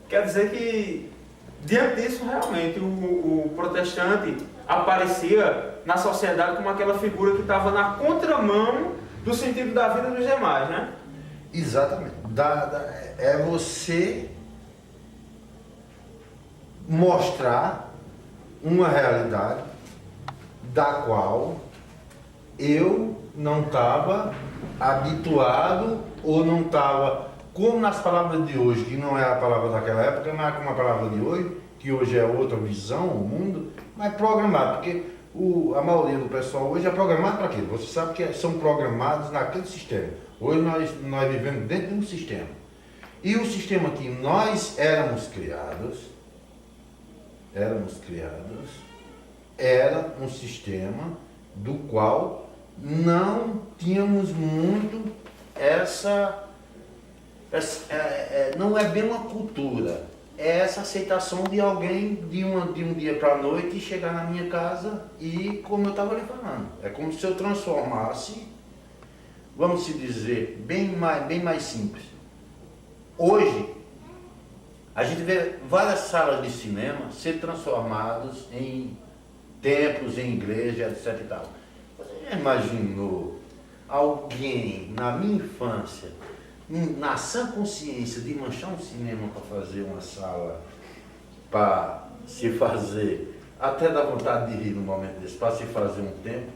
Quer dizer que, diante disso, realmente, o protestante aparecia na sociedade como aquela figura que estava na contramão do sentido da vida dos demais, né? Exatamente. É você mostrar uma realidade da qual eu não estava habituado ou não estava, como nas palavras de hoje, que não é a palavra daquela época, mas como a palavra de hoje, que hoje é outra visão, o mundo, mas programado, porque a maioria do pessoal hoje é programado para quê? Você sabe que são programados naquele sistema. Hoje nós vivemos dentro de um sistema. E o sistema que nós éramos criados, era um sistema do qual não tínhamos muito não é bem uma cultura, é essa aceitação de alguém de um dia para a noite chegar na minha casa e, como eu estava lhe falando, é como se eu transformasse, vamos se dizer, bem mais simples. Hoje, a gente vê várias salas de cinema ser transformadas em templos, em igrejas, etc. E tal. Você já imaginou alguém, na minha infância, na sã consciência de manchar um cinema para fazer uma sala, para se fazer, até dá vontade de rir no momento desse, para se fazer um templo?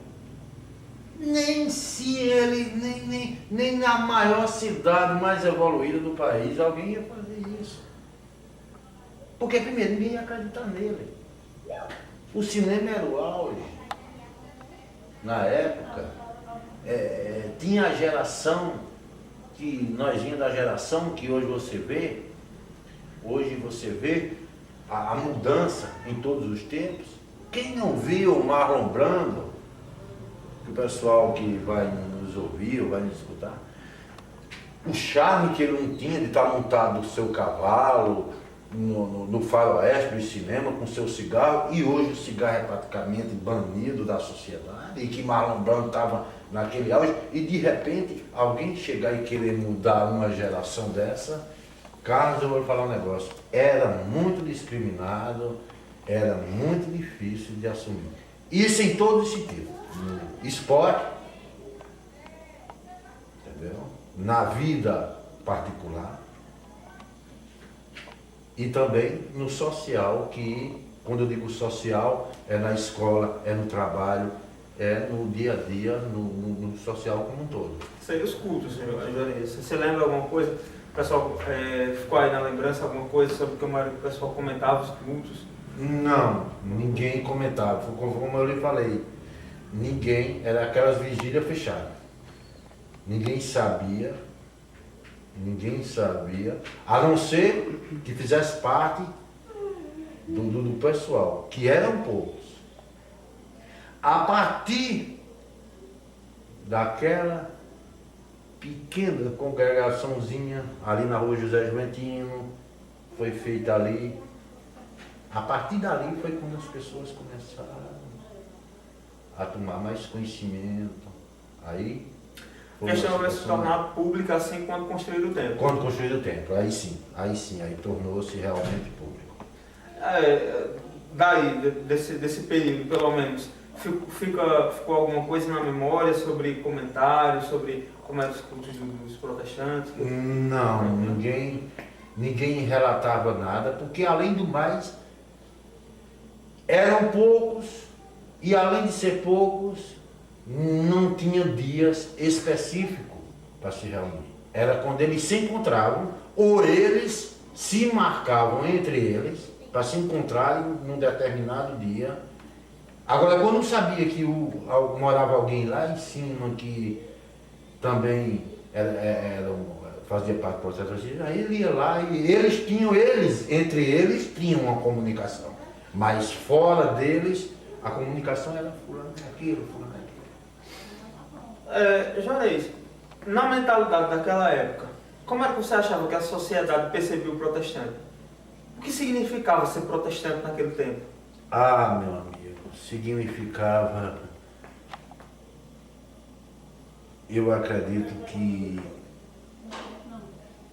Nem se ele, nem na maior cidade mais evoluída do país, alguém ia fazer isso. Porque primeiro, ninguém ia acreditar nele. O cinema era o auge. Na época, tinha a geração, que nós vinha da geração que hoje você vê a mudança em todos os tempos. Quem não viu o Marlon Brando, que o pessoal que vai nos ouvir ou vai nos escutar, o charme que ele não tinha de estar montado no seu cavalo, no faroeste do cinema com seu cigarro, e hoje o cigarro é praticamente banido da sociedade, e que Marlon Brando estava naquele auge, e de repente alguém chegar e querer mudar uma geração dessa. Carlos, eu vou falar um negócio, era muito discriminado, era muito difícil de assumir. Isso em todos os sentidos, no esporte, entendeu? Na vida particular, e também no social, que, quando eu digo social, é na escola, é no trabalho, é no dia a dia, no social como um todo. Isso aí, os cultos, senhor Juarez. Você lembra alguma coisa? O pessoal ficou aí na lembrança alguma coisa sobre o pessoal comentava os cultos? Não, ninguém comentava. Como eu lhe falei, era aquelas vigílias fechadas. Ninguém sabia, a não ser que fizesse parte do pessoal, que eram poucos. A partir daquela pequena congregaçãozinha ali na rua José Juventino, foi feita ali. A partir dali foi quando as pessoas começaram a tomar mais conhecimento. Aí a questão vai se tornar pública assim quando construir o templo. Quando construir o templo, aí tornou-se realmente público. Daí, desse período, pelo menos, ficou alguma coisa na memória sobre comentários, sobre como eram os cultos dos protestantes? Não, ninguém relatava nada, porque além do mais, eram poucos, e além de ser poucos, não tinha dias específicos para se reunir. Era quando eles se encontravam, ou eles se marcavam entre eles para se encontrarem num determinado dia. Agora, quando eu sabia que morava alguém lá em cima que também fazia parte do processo, aí ele ia lá e entre eles tinham uma comunicação, mas fora deles a comunicação era fulano aquilo, fulano aquilo. Juarez, na mentalidade daquela época, como é que você achava que a sociedade percebia o protestante? O que significava ser protestante naquele tempo? Ah, meu amigo, significava, eu acredito que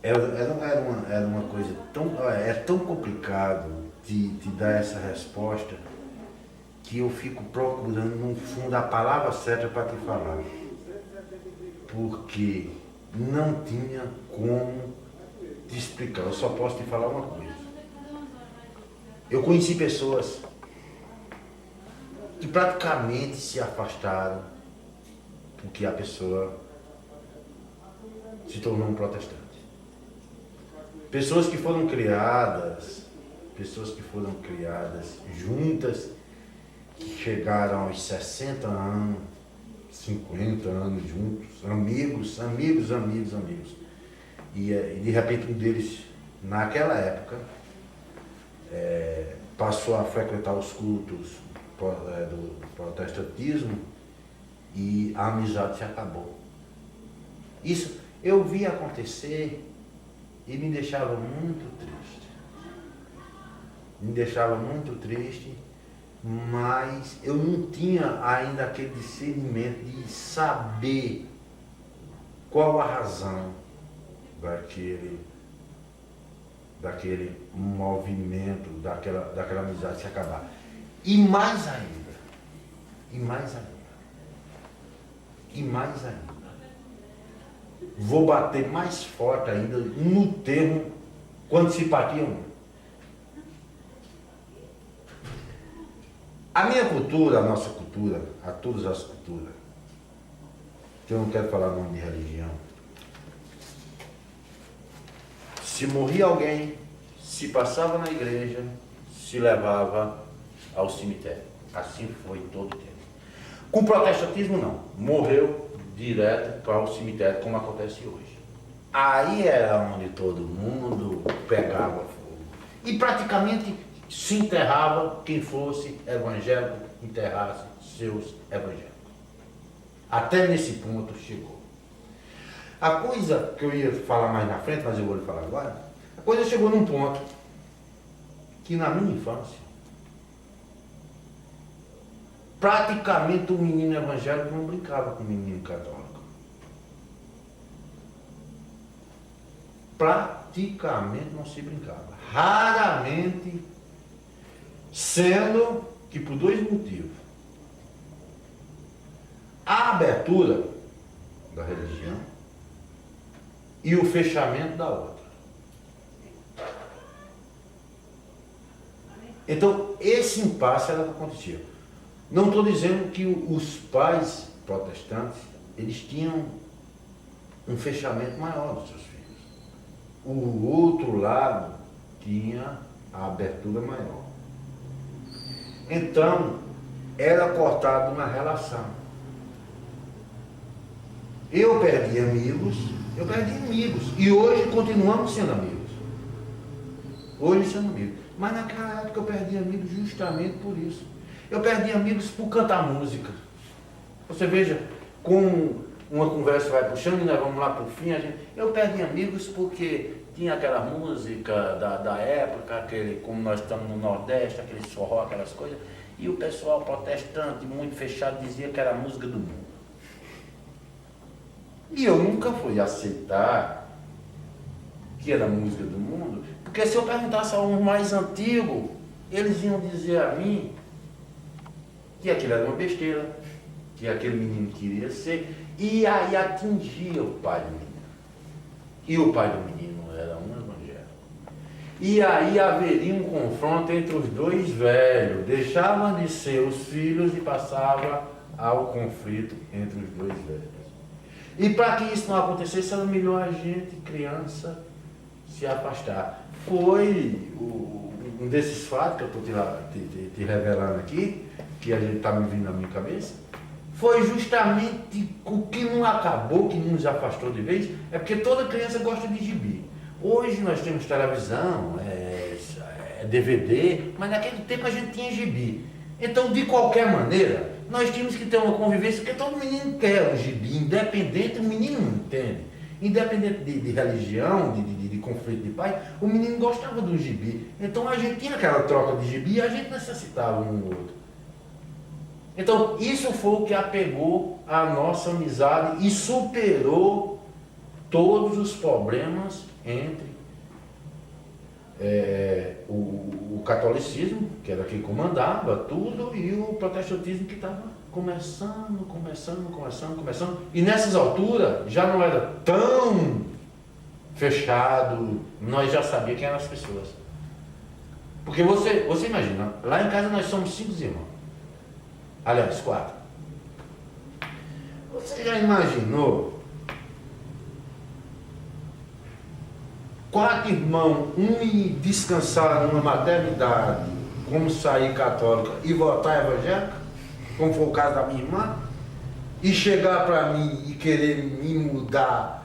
Era uma coisa tão complicado de dar essa resposta que eu fico procurando, no fundo, a palavra certa para te falar. Porque não tinha como te explicar. Eu só posso te falar uma coisa. Eu conheci pessoas que praticamente se afastaram porque a pessoa se tornou um protestante. Pessoas que foram criadas juntas, que chegaram aos 60 anos, 50 anos juntos, amigos. E de repente um deles, naquela época, passou a frequentar os cultos do protestantismo e a amizade se acabou. Isso eu vi acontecer e me deixava muito triste, mas eu não tinha ainda aquele discernimento de saber qual a razão daquele movimento, daquela amizade se acabar. E mais ainda, vou bater mais forte ainda no termo quando simpatia une. A minha cultura, a nossa cultura, a todas as culturas, que eu não quero falar nome de religião, se morria alguém, se passava na igreja, se levava ao cemitério. Assim foi em todo o tempo. Com o protestantismo não. Morreu direto para o cemitério, como acontece hoje. Aí era onde todo mundo pegava fogo. E praticamente se enterrava quem fosse evangélico, enterrasse seus evangélicos. Até nesse ponto chegou. A coisa que eu ia falar mais na frente, mas eu vou lhe falar agora, a coisa chegou num ponto que na minha infância, praticamente o menino evangélico não brincava com o menino católico. Praticamente não se brincava. Raramente, sendo que por dois motivos. A abertura da religião e o fechamento da outra. Então, esse impasse era o que acontecia. Não estou dizendo que os pais protestantes, eles tinham um fechamento maior dos seus filhos. O outro lado tinha a abertura maior. Então, era cortada uma relação. Eu perdi amigos, e hoje continuamos sendo amigos. Mas naquela época eu perdi amigos justamente por isso. Eu perdi amigos por cantar música. Você veja, como uma conversa vai puxando e nós vamos lá para o fim, eu perdi amigos porque tinha aquela música da época, como nós estamos no Nordeste, aquele forró, aquelas coisas, e o pessoal protestante, muito fechado, dizia que era a música do mundo. E eu nunca fui aceitar que era a música do mundo, porque se eu perguntasse a um mais antigo, eles iam dizer a mim que aquilo era uma besteira, que aquele menino queria ser, e aí atingia o pai do menino. E o pai do menino era um evangélico. E aí haveria um confronto entre os dois velhos, deixavam de ser os filhos e passava ao conflito entre os dois velhos. E para que isso não acontecesse, era melhor a gente, criança, se afastar. Foi um desses fatos que eu estou te revelando aqui, que a gente está me vindo na minha cabeça, foi justamente o que não acabou, que não nos afastou de vez, é porque toda criança gosta de gibi. Hoje nós temos televisão, DVD, mas naquele tempo a gente tinha gibi. Então, de qualquer maneira, nós tínhamos que ter uma convivência, porque todo menino quer um gibi, independente, o menino não entende. Independente de religião, de conflito de pai, o menino gostava do gibi. Então a gente tinha aquela troca de gibi e a gente necessitava um do outro. Então isso foi o que apegou a nossa amizade e superou todos os problemas entre o catolicismo, que era quem comandava tudo, e o protestantismo que estava começando. E nessas alturas já não era tão fechado, nós já sabíamos quem eram as pessoas. Porque você imagina, lá em casa nós somos 5 irmãos. Aliás, 4. Você já imaginou 4 irmãos, um ir descansar numa maternidade, como sair católica e voltar evangélica, como foi o caso da minha irmã, e chegar para mim e querer me mudar,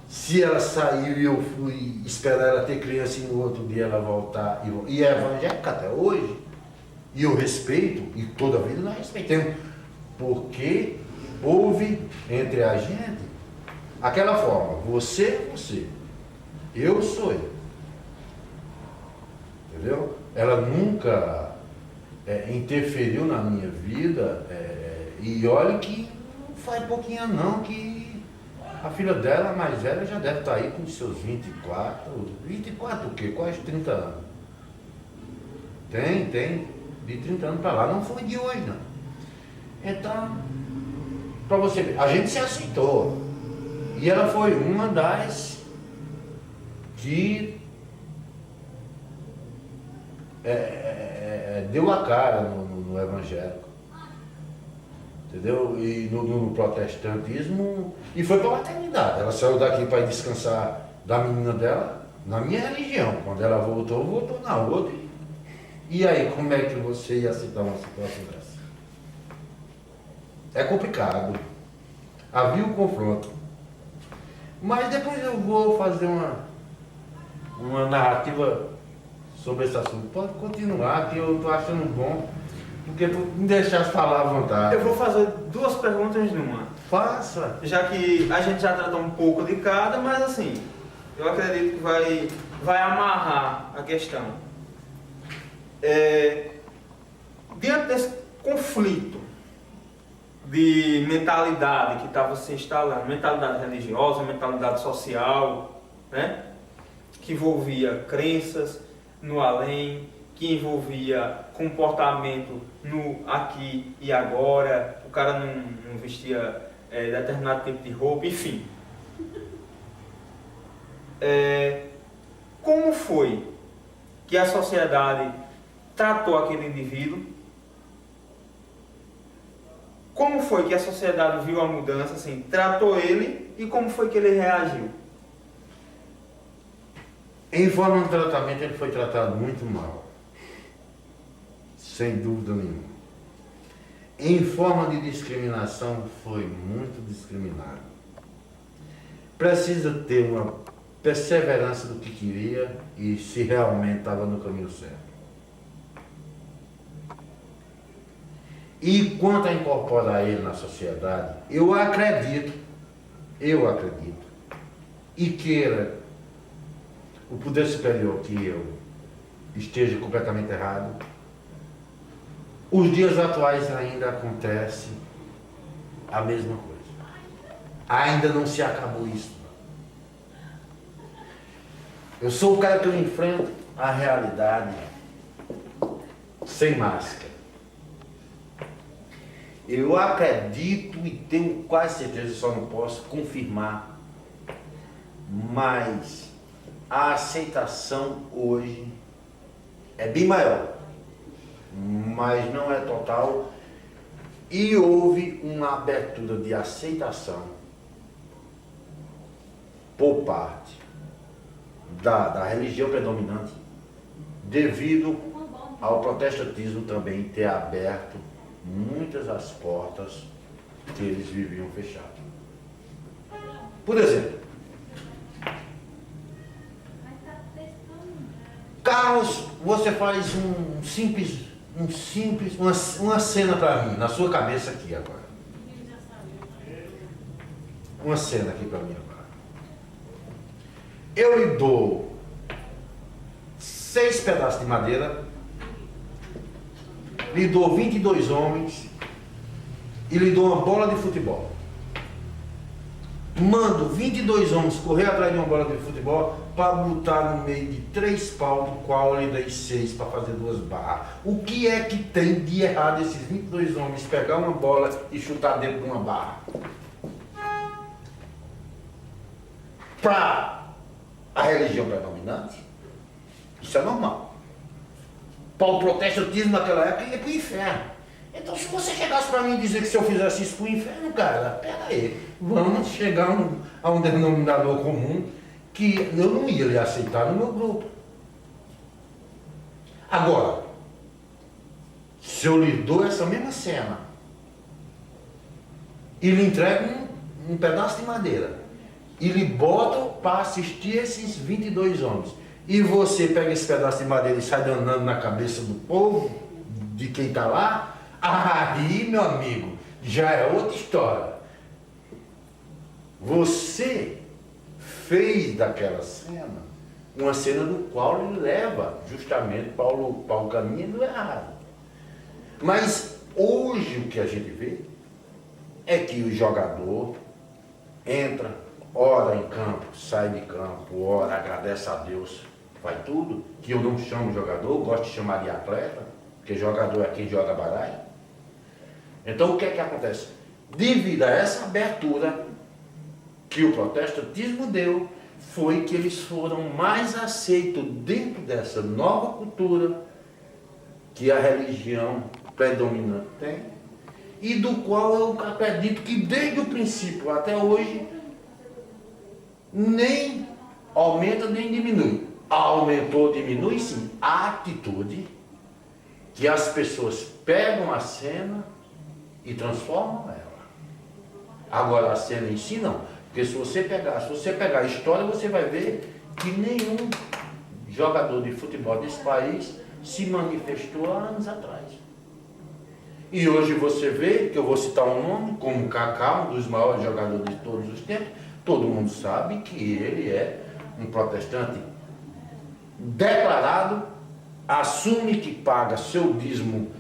se ela saiu e eu fui esperar ela ter criança e no outro dia ela voltar, e é evangélica até hoje, e eu respeito, e toda a vida nós respeitamos, porque houve entre a gente aquela forma, você é você, eu sou eu, entendeu? Ela nunca interferiu na minha vida, e olha que não faz pouquinho não, que a filha dela, a mais velha, já deve estar aí com seus 24 o quê? Quase 30 anos. Tem, de 30 anos para lá, não foi de hoje não. Então, para você ver, a gente se aceitou, e ela foi uma das que deu a cara no evangélico, entendeu? E no protestantismo, e foi para a maternidade. Ela saiu daqui para ir descansar da menina dela na minha religião. Quando ela voltou na outra. E aí, como é que você ia aceitar uma situação dessa? É complicado. Havia um confronto. Mas depois eu vou fazer uma narrativa sobre esse assunto. Pode continuar, que eu estou achando bom, porque tu me deixaste falar à vontade. Eu vou fazer 2 perguntas numa. Faça. Já que a gente já tratou um pouco de cada, mas assim, eu acredito que vai amarrar a questão. Diante desse conflito de mentalidade que estava se instalando, mentalidade religiosa, mentalidade social, né? Que envolvia crenças no além, que envolvia comportamento no aqui e agora, o cara não vestia determinado tipo de roupa, enfim. Como foi que a sociedade tratou aquele indivíduo? Como foi que a sociedade viu a mudança, assim, tratou ele, e como foi que ele reagiu? Em forma de tratamento, ele foi tratado muito mal. Sem dúvida nenhuma. Em forma de discriminação, foi muito discriminado. Precisa ter uma perseverança do que queria e se realmente estava no caminho certo. E quanto a incorporar ele na sociedade, eu acredito, e queira o poder superior que eu esteja completamente errado, os dias atuais ainda acontece a mesma coisa. Ainda não se acabou isso. Eu sou o cara que eu enfrento a realidade sem máscara. Eu acredito e tenho quase certeza, só não posso confirmar, mas a aceitação hoje é bem maior, mas não é total, e houve uma abertura de aceitação por parte da religião predominante, devido ao protestantismo também ter aberto muitas das portas que eles viviam fechadas. Por exemplo, carros, você faz uma cena para mim, na sua cabeça aqui agora. Uma cena aqui para mim agora. Eu lhe dou 6 pedaços de madeira, lhe dou 22 homens e lhe dou uma bola de futebol. mando 22 homens correr atrás de uma bola de futebol para botar no meio de 3 pau, do qual ele dei 6 para fazer 2 barras. O que é que tem de errado esses 22 homens pegar uma bola e chutar dentro de uma barra? Para a religião predominante, isso é normal. Para o protestantismo naquela época ia para o inferno. Então, se você chegasse para mim e dizer que se eu fizesse isso para o inferno, cara, pera aí, vamos chegar a um denominador comum que eu não ia lhe aceitar no meu grupo. Agora, se eu lhe dou essa mesma cena e lhe entrego um pedaço de madeira e lhe boto para assistir esses 22 homens, e você pega esse pedaço de madeira e sai danando na cabeça do povo, de quem está lá, aí, meu amigo, já é outra história. Você fez daquela cena uma cena do qual ele leva justamente para o caminho do errado. Mas hoje o que a gente vê é que o jogador entra, ora em campo, sai de campo, ora agradece a Deus, faz tudo, que eu não chamo jogador, gosto de chamar de atleta, porque jogador é quem joga baralho. Então o que é que acontece? Devido a essa abertura que o protestantismo deu, foi que eles foram mais aceitos dentro dessa nova cultura que a religião predominante tem, e do qual eu acredito que desde o princípio até hoje nem aumenta nem diminui. Aumentou, diminui sim, a atitude que as pessoas pegam a cena e transformam ela. Agora a cena em si não, porque se você pegar a história, você vai ver que nenhum jogador de futebol desse país se manifestou há anos atrás. E hoje você vê, que eu vou citar um nome, como o Kaká, um dos maiores jogadores de todos os tempos, todo mundo sabe que ele é um protestante declarado, assume que paga seu dízimo,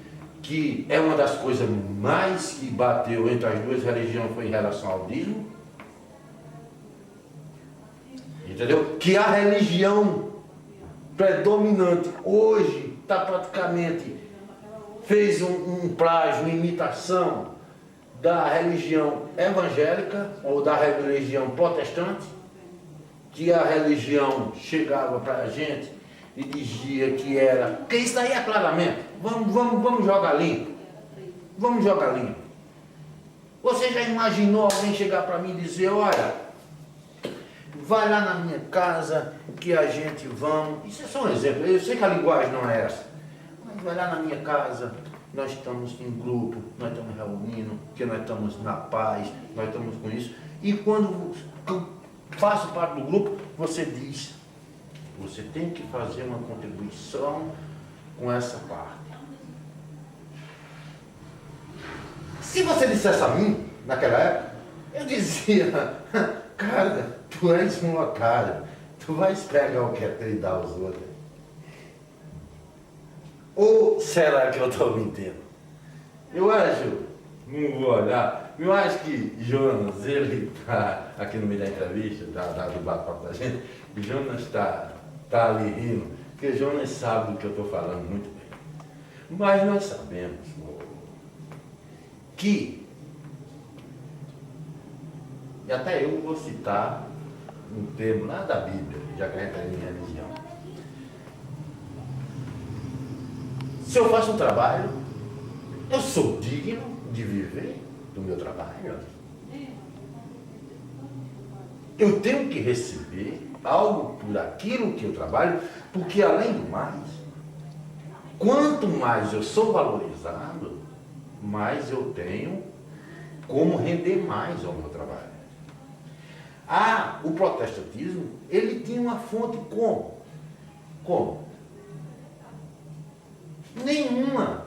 que é uma das coisas mais que bateu entre as duas religiões foi em relação ao dízimo. Entendeu? Que a religião predominante hoje está praticamente, fez um plágio, uma imitação da religião evangélica ou da religião protestante, que a religião chegava para a gente e dizia que era, porque isso aí é claramente, vamos jogar limpo, vamos jogar limpo. Você já imaginou alguém chegar para mim e dizer, olha, vai lá na minha casa que a gente vamos, isso é só um exemplo, eu sei que a linguagem não é essa, mas vai lá na minha casa, nós estamos em grupo, nós estamos reunindo, porque nós estamos na paz, nós estamos com isso, e quando eu faço parte do grupo, você diz, você tem que fazer uma contribuição com essa parte. Se você dissesse a mim, naquela época, eu dizia, cara, tu és um otário, tu vais pegar o que é teu e dar aos outros. Ou será que eu estou mentindo? Eu acho, não vou olhar, eu acho que Jonas, ele está aqui no meio da entrevista, do bate-papo da gente, Jonas está ali rindo, porque Jonas sabe do que eu estou falando muito bem. Mas nós sabemos que, e até eu vou citar um termo lá da Bíblia, já que a gente está em religião. Se eu faço um trabalho, eu sou digno de viver do meu trabalho. Eu tenho que receber algo por aquilo que eu trabalho, porque além do mais, quanto mais eu sou valorizado, mais eu tenho como render mais ao meu trabalho. O protestantismo, ele tinha uma fonte como? Como? Nenhuma.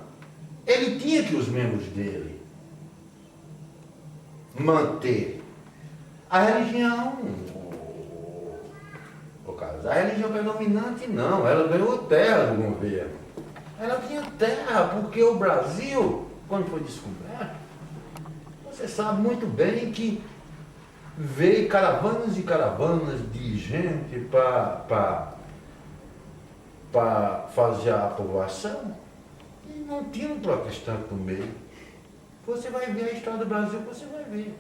Ele tinha que os membros dele manter a religião. A religião predominante não, ela ganhou terra do governo. Ela tinha terra, porque o Brasil, quando foi descoberto, você sabe muito bem que veio caravanas e caravanas de gente para fazer a povoação e não tinha um protestante no meio. Você vai ver a história do Brasil, você vai ver.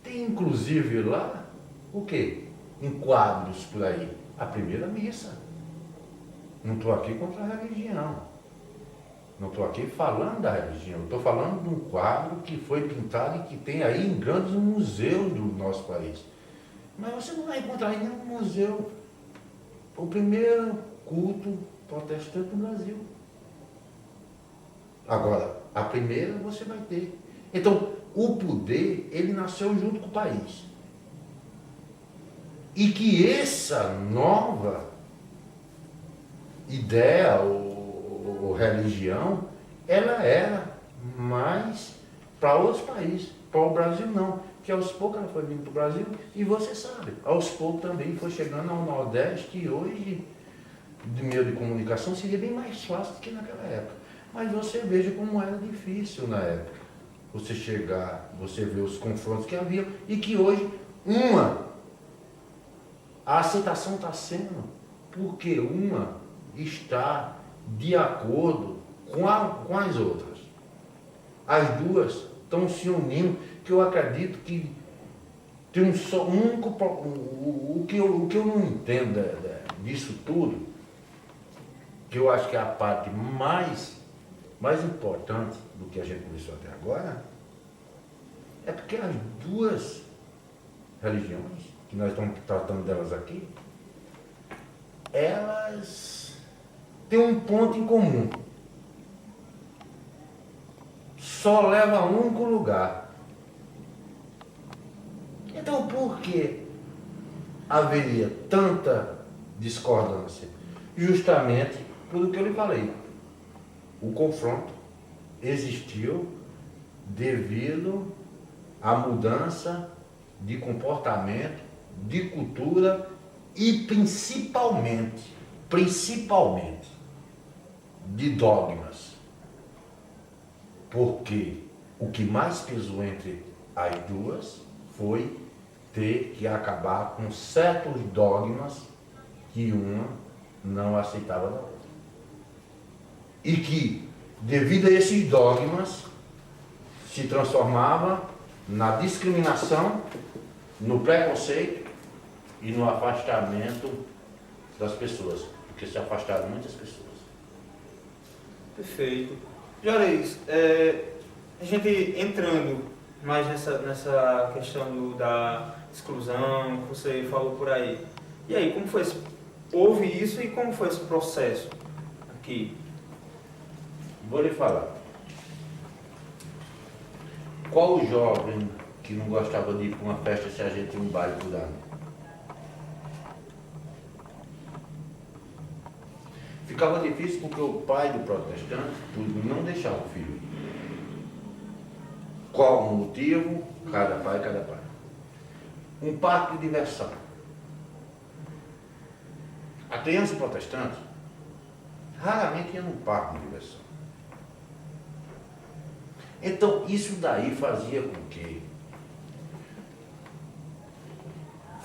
Tem inclusive lá, o quê? Em quadros por aí, a primeira missa. Não estou aqui contra a religião. Não estou aqui falando da religião. Estou falando de um quadro que foi pintado e que tem aí em grandes museus do nosso país. Mas você não vai encontrar em nenhum museu o primeiro culto protestante no Brasil. Agora, a primeira você vai ter. Então, o poder, ele nasceu junto com o país. E que essa nova ideia ou religião, ela era mais para outros países. Para o Brasil não. Que aos poucos ela foi vindo para o Brasil e você sabe, aos poucos também foi chegando ao Nordeste e hoje, de meio de comunicação, seria bem mais fácil do que naquela época. Mas você veja como era difícil na época. Você chegar, você ver os confrontos que havia e que hoje, a aceitação está sendo porque uma está de acordo com as outras. As duas estão se unindo, que eu acredito que tem um só único. O que eu não entendo disso tudo, que eu acho que é a parte mais importante do que a gente conversou até agora, é porque as duas religiões, que nós estamos tratando delas aqui, elas têm um ponto em comum. Só leva a um único lugar. Então por que haveria tanta discordância? Justamente por o que eu lhe falei. O confronto existiu devido à mudança de comportamento, de cultura e principalmente de dogmas. Porque o que mais pesou entre as duas foi ter que acabar com certos dogmas que uma não aceitava da outra. E que, devido a esses dogmas, se transformava na discriminação, no preconceito e no afastamento das pessoas, porque se afastaram muitas pessoas. Perfeito. Juarez, a gente entrando mais nessa questão da exclusão que você falou por aí. E aí, como foi houve isso e como foi esse processo aqui? Vou lhe falar. Qual jovem que não gostava de ir para uma festa se a gente tinha um baile por ano? Ficava difícil porque o pai do protestante não deixava o filho ir. Qual o motivo? Cada pai. Um parque de diversão. A criança protestante raramente ia num parque de diversão. Então, isso daí fazia com que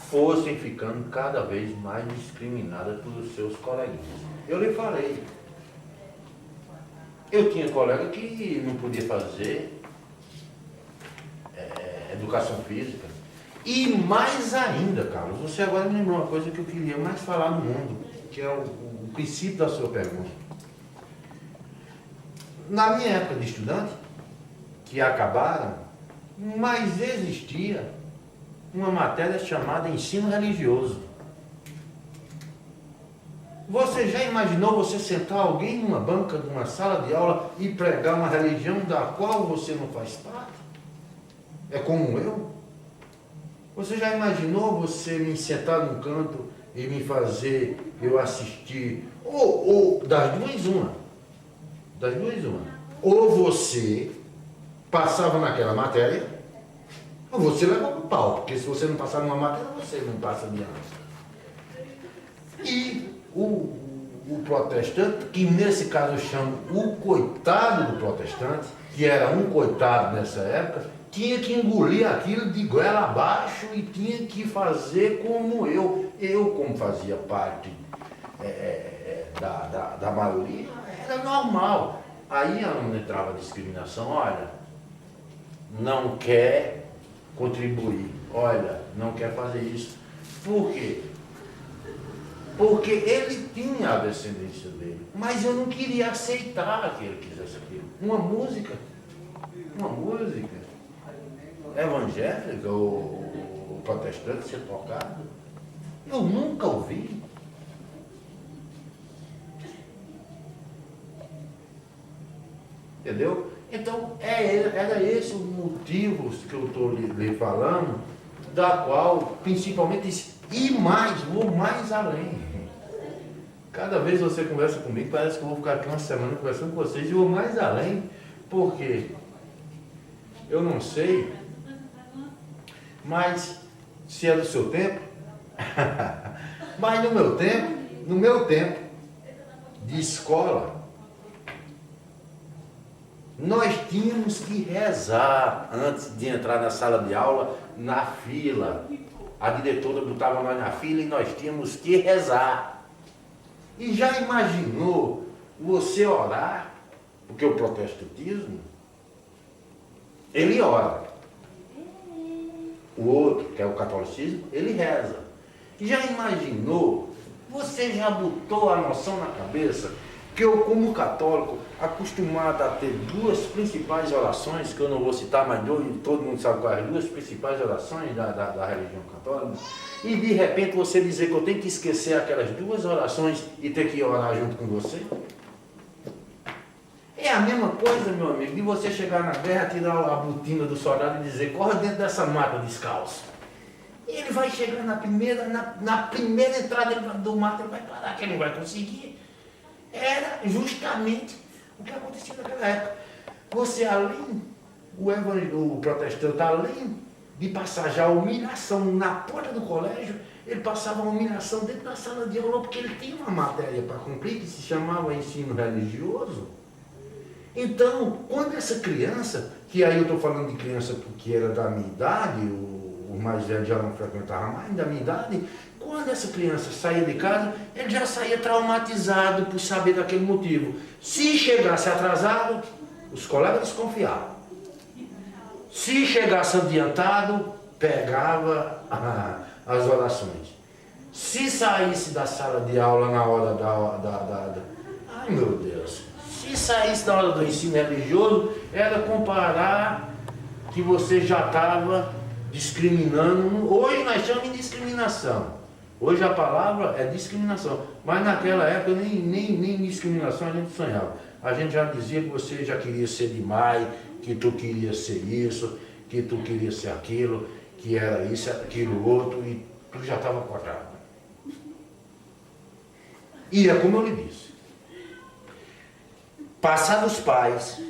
fossem ficando cada vez mais discriminadas pelos seus coleguinhas. Eu lhe falei, eu tinha colega que não podia fazer educação física. E mais ainda, Carlos, você agora me lembrou uma coisa que eu queria mais falar no mundo, que é o princípio da sua pergunta. Na minha época de estudante, que acabaram, mas existia uma matéria chamada ensino religioso. Você já imaginou você sentar alguém numa banca de uma sala de aula e pregar uma religião da qual você não faz parte? É como eu? Você já imaginou você me sentar num canto e me fazer eu assistir? Ou das duas uma. Ou você passava naquela matéria, ou você leva um pau, porque se você não passar numa matéria, você não passa de ano. E o protestante, que nesse caso eu chamo o coitado do protestante, que era um coitado nessa época, tinha que engolir aquilo de goela abaixo e tinha que fazer como eu. Eu, como fazia parte da maioria, era normal. Aí não entrava discriminação, olha, não quer contribuir, olha, não quer fazer isso. Por quê? Porque ele tinha a descendência dele, mas eu não queria aceitar que ele quisesse aquilo. Uma música evangélica ou protestante ser tocada, eu nunca ouvi. Entendeu? Então, era esse o motivo que eu estou lhe falando, da qual, principalmente, vou mais além. Cada vez você conversa comigo, parece que eu vou ficar aqui uma semana conversando com vocês, e vou mais além, porque eu não sei, mas se é do seu tempo, mas no meu tempo de escola, nós tínhamos que rezar antes de entrar na sala de aula, na fila. A diretora botava nós na fila e nós tínhamos que rezar. E já imaginou você orar? Porque o protestantismo, ele ora. O outro, que é o catolicismo, ele reza. E já imaginou? Você já botou a noção na cabeça que eu, como católico, acostumado a ter duas principais orações, que eu não vou citar, mas todo mundo sabe quais as duas principais orações da religião católica, e de repente você dizer que eu tenho que esquecer aquelas duas orações e ter que orar junto com você? É a mesma coisa, meu amigo, de você chegar na guerra, tirar a botina do soldado e dizer, corre dentro dessa mata descalço. E ele vai chegar na primeira entrada do mato, ele vai parar, que ele não vai conseguir. Era justamente o que acontecia naquela época. Você, o protestante, além de passar já a humilhação na porta do colégio, ele passava a humilhação dentro da sala de aula, porque ele tinha uma matéria para cumprir que se chamava ensino religioso. Então, quando essa criança, que aí eu estou falando de criança porque era da minha idade, o mais velho já não frequentava mais, da minha idade, quando essa criança saía de casa, ele já saía traumatizado por saber daquele motivo. Se chegasse atrasado, os colegas desconfiavam. Se chegasse adiantado, pegava as orações. Se saísse da sala de aula na hora ai meu Deus, se saísse na hora do ensino religioso, era comparar que você já estava discriminando. Hoje nós chamamos de discriminação. Hoje a palavra é discriminação, mas naquela época nem discriminação a gente sonhava. A gente já dizia que você já queria ser demais, que tu queria ser isso, que tu queria ser aquilo, que era isso, aquilo, outro, e tu já estava cortado. E é como eu lhe disse. Passados os pais,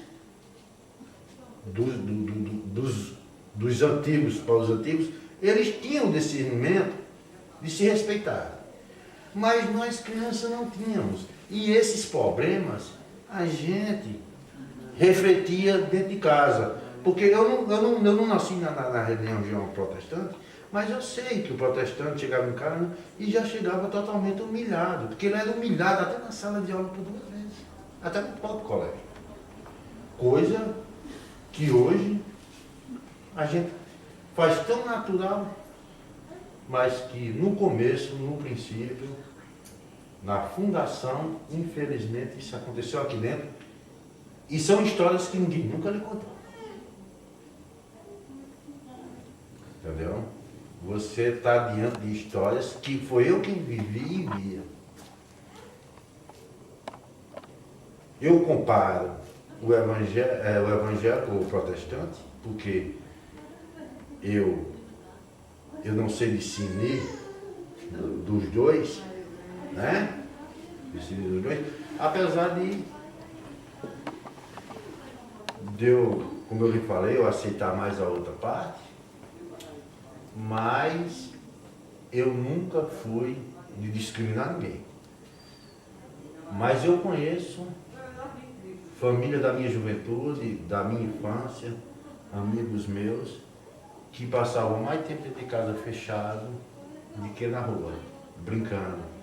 dos antigos para os antigos, eles tinham o discernimento de se respeitar. Mas nós crianças não tínhamos. E esses problemas a gente refletia dentro de casa. Porque eu não nasci na religião protestante, mas eu sei que o protestante chegava em casa e já chegava totalmente humilhado. Porque ele era humilhado até na sala de aula por duas vezes. Até no próprio colégio. Coisa que hoje a gente faz tão natural, mas que no começo, no princípio, na fundação, infelizmente, isso aconteceu aqui dentro. E são histórias que ninguém nunca lhe contou. Entendeu? Você está diante de histórias que foi eu quem vivi e via. Eu comparo o evangélico ou o protestante, porque eu não sei discernir dos dois, né? Discernir dos dois, apesar de eu, como eu lhe falei, eu aceitar mais a outra parte, mas eu nunca fui de discriminar ninguém. Mas eu conheço família da minha juventude, da minha infância, amigos meus, que passavam mais tempo dentro de casa fechado do que na rua, brincando.